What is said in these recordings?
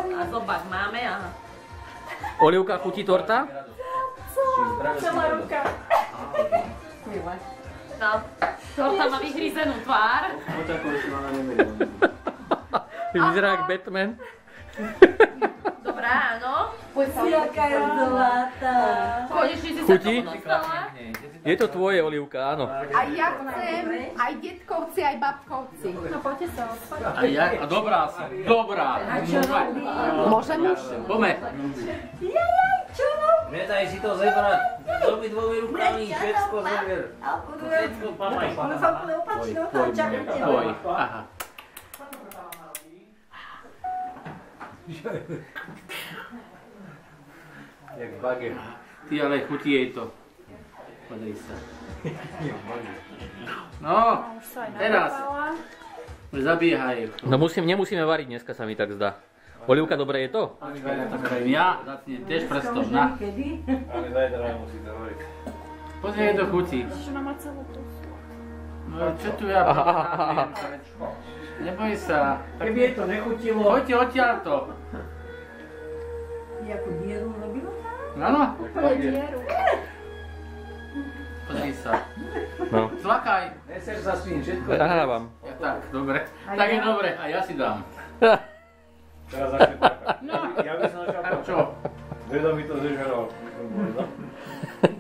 A zobák máme, aha. Olivka, chutí torta? Celá ruka. No, torta má vyhryzenú tvár. Vyzerá jak Batman. Dobrá, áno. Poď si, aká je zlatá. Konečne si sa Chutí? tomu dostala. Je to tvoje, Olivka, áno. Aj ja chcem, aj detkovci, aj babkovci. No poďte sa. A ja? A dobrá som. Dobrá. Môžem už? Poďme. Čo robí? Nedaj si to zebrať s obidvomi rukami, všetko zeber. Všetko pamaj. Ale sa úplne opačne otáča. Tvoj. Aha. Jak bager. Ty ale chutí jej to. Podej sa. No, teraz. Zabiehaj. No nemusíme variť, dneska sa mi tak zdá. Olivka, dobre je to? Ja zacnem tiež prstom, na. Ale zajtra nemusíte hovoriť. Pozri, je to chutí. No čo tu ja poviem? Neboj sa. Keby jej to nechutilo. Poďte odtiaľ to. Jakú dieru robila? Áno? Pozri sa. No. Zlakaj. Neser sa s tým všetko. Nahrávam. Ja, tak, dobre. Tak je dobre. A ja si dám. Teraz začne plakať. Ja by som začal A plakať. čo? Vedo mi to zežeral.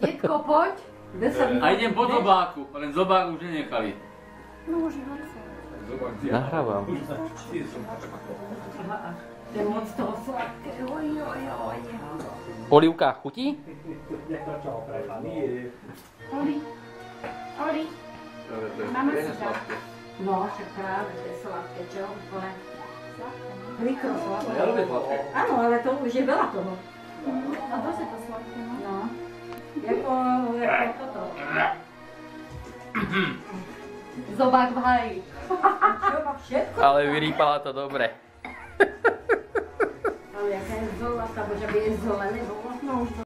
Detko, poď. A idem po zobáku. Len zobák už nenechali. Nahrávam. To je moc toho sladké. Oj. Olivka, chutí? Oli. Mama si dá. No, však práve, to je sladké, čo? Úplne. Rýchlo sladké. Ja ľúbim sladké. Áno, ale to už je veľa toho. A dosť je to sladké, no. No. Jako toto. Zobák v haji. Čo má všetko? Ale vyrýpala to dobre. Ale jaká je zlatá, bože, by je zelené bolo. No už to